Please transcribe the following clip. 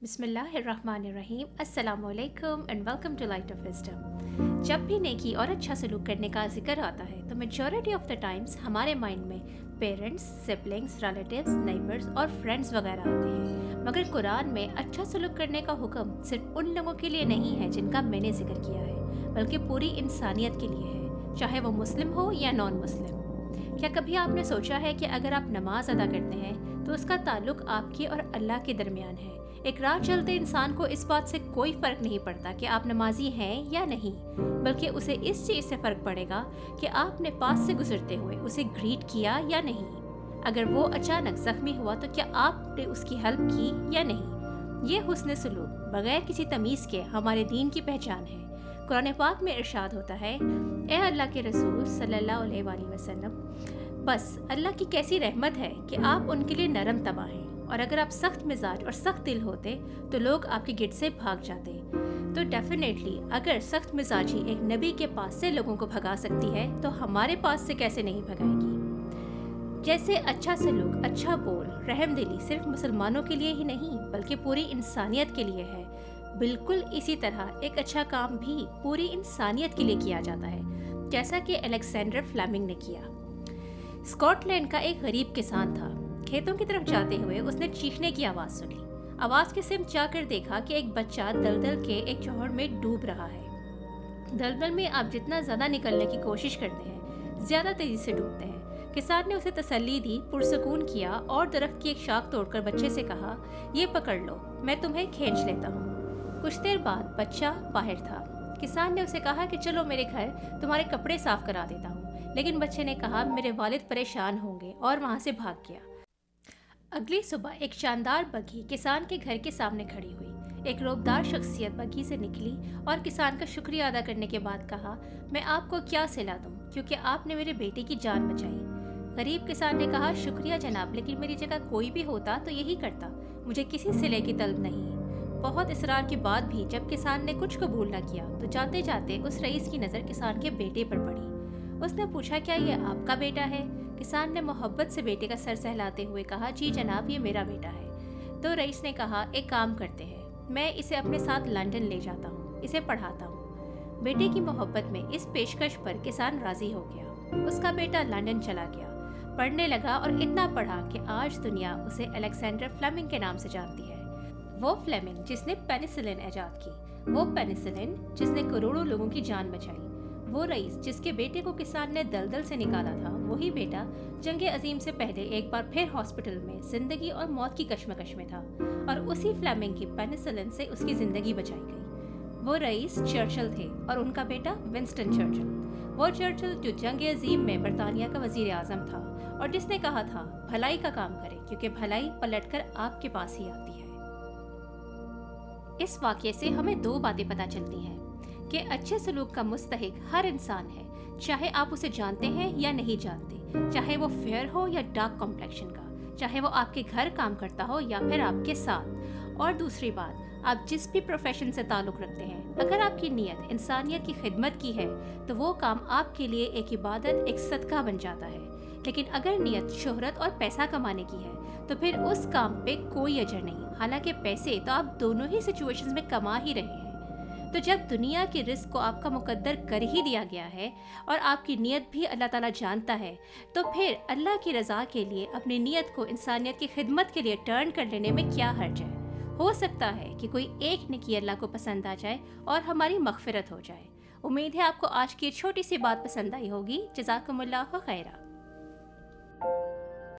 बिस्मिल्लाहिर्रहमानिर्रहीम। अस्सलामु अलैकुम and welcome to light of wisdom. जब भी नेकी और अच्छा सलूक करने का जिक्र आता है तो मेजॉरिटी ऑफ द टाइम्स हमारे माइंड में पेरेंट्स, सिबलिंग्स, रिलेटिव्स, नेबर्स और फ्रेंड्स वगैरह आते हैं। मगर कुरान में अच्छा सलूक करने का हुक्म सिर्फ उन लोगों के लिए नहीं है जिनका मैंने जिक्र किया है, बल्कि पूरी इंसानियत के लिए है, चाहे वो मुस्लिम हो या नॉन मुस्लिम। क्या कभी आपने सोचा है कि अगर आप नमाज अदा करते हैं तो उसका ताल्लुक आपके और अल्लाह के दरमियान है। एक राह चलते इंसान को इस बात से कोई फ़र्क नहीं पड़ता कि आप नमाजी हैं या नहीं, बल्कि उसे इस चीज़ से फ़र्क पड़ेगा कि आपने पास से गुजरते हुए उसे ग्रीट किया या नहीं। अगर वो अचानक ज़ख्मी हुआ तो क्या आपने उसकी हेल्प की या नहीं। ये हुस्न सलूक बगैर किसी तमीज़ के हमारे दीन की पहचान है। कुरान पाक में इरशाद होता है, ए अल्लाह के रसूल सल्लल्लाहु अलैहि वसल्लम, बस अल्लाह की कैसी रहमत है कि आप उनके लिए नरम तबा हैं, और अगर आप सख्त मिजाज और सख्त दिल होते तो लोग आपके गिरद से भाग जाते। तो डेफिनेटली अगर सख्त मिजाजी एक नबी के पास से लोगों को भगा सकती है तो हमारे पास से कैसे नहीं भगाएगी। जैसे अच्छा सलूक, अच्छा बोल, रहमदिली सिर्फ मुसलमानों के लिए ही नहीं बल्कि पूरी इंसानियत के लिए है, बिल्कुल इसी तरह एक अच्छा काम भी पूरी इंसानियत के लिए किया जाता है, जैसा कि अलेक्जेंडर फ्लेमिंग ने किया। स्कॉटलैंड का एक गरीब किसान था। खेतों की तरफ जाते हुए उसने चीखने की आवाज़ सुनी। आवाज़ के सिमट जाकर देखा कि एक बच्चा दलदल के एक चौहड़ में डूब रहा है। दलदल में आप जितना ज़्यादा निकलने की कोशिश करते हैं, ज़्यादा तेज़ी से डूबते हैं। किसान ने उसे तसल्ली दी, पुरसकून किया और दरख्त की एक शाख तोड़कर बच्चे से कहा, ये पकड़ लो, मैं तुम्हें खींच लेता हूँ। कुछ देर बाद बच्चा बाहर था। किसान ने उसे कहा कि चलो मेरे घर, तुम्हारे कपड़े साफ करा देता हूँ, लेकिन बच्चे ने कहा मेरे वालिद परेशान होंगे और वहाँ से भाग गया। अगली सुबह एक शानदार बग्घी किसान के घर के सामने खड़ी हुई। एक रोबदार शख्सियत बग्घी से निकली और किसान का शुक्रिया अदा करने के बाद कहा, मैं आपको क्या सिला दूं, क्योंकि आपने मेरे बेटे की जान बचाई। गरीब किसान ने कहा, शुक्रिया जनाब, लेकिन मेरी जगह कोई भी होता तो यही करता, मुझे किसी सिले की तलब नहीं। बहुत इसरार के बाद भी जब किसान ने कुछ कबूल न किया तो जाते जाते उस रईस की नज़र किसान के बेटे पर पड़ी। उसने पूछा, क्या ये आपका बेटा है? किसान ने मोहब्बत से बेटे का सर सहलाते हुए कहा, जी जनाब, ये मेरा बेटा है। तो रईस ने कहा, एक काम करते हैं, मैं इसे अपने साथ लंदन ले जाता हूँ, इसे पढ़ाता हूँ। बेटे की मोहब्बत में इस पेशकश पर किसान राजी हो गया। उसका बेटा लंदन चला गया, पढ़ने लगा और इतना पढ़ा कि आज दुनिया उसे अलेक्जेंडर फ्लेमिंग के नाम से जानती है। वो फ्लेमिंग जिसने पेनिसिलिन ईजाद की, वो पेनिसिलिन जिसने करोड़ों लोगों की जान बचाई, वो रईस जिसके बेटे को किसान ने दलदल से निकाला था, वही बेटा जंगे अजीम से पहले एक बार फिर हॉस्पिटल में जिंदगी और मौत की कश्मकश में था, और उसी फ्लेमिंग की पेनिसिलिन से उसकी जिंदगी बचाई गई। वो रईस चर्चिल थे और उनका बेटा विंस्टन चर्चिल। वो चर्चिल जो जंगे अजीम में बरतानिया का वजीर आजम था और जिसने कहा था, भलाई का काम करें क्योंकि भलाई पलटकर आपके पास ही आती है। इस वाक़ये से हमें दो बातें पता चलती हैं कि अच्छे सलूक का मुस्तहिक हर इंसान है, चाहे आप उसे जानते हैं या नहीं जानते, चाहे वो फेयर हो या डार्क कॉम्प्लेक्शन का, चाहे वो आपके घर काम करता हो या फिर आपके साथ। और दूसरी बात, आप जिस भी प्रोफेशन से ताल्लुक़ रखते हैं, अगर आपकी नीयत इंसानियत की खिदमत की है तो वो काम आपके लिए एक इबादत, एक सदका बन जाता है। लेकिन अगर नीयत शोहरत और पैसा कमाने की है तो फिर उस काम पे कोई अजर नहीं। हालांकि पैसे तो आप दोनों ही सिचुएशंस में कमा ही रहे हैं। तो जब दुनिया की रिस्क को आपका मुकद्दर कर ही दिया गया है और आपकी नीयत भी अल्लाह ताला जानता है, तो फिर अल्लाह की रज़ा के लिए अपनी नीयत को इंसानियत की खिदमत के लिए टर्न कर लेने में क्या हर्ज है। हो सकता है कि कोई एक नेकी अल्लाह को पसंद आ जाए और हमारी मग़फ़िरत हो जाए। उम्मीद है आपको आज की छोटी सी बात पसंद आई होगी। जज़ाकुमुल्लाह खैरा।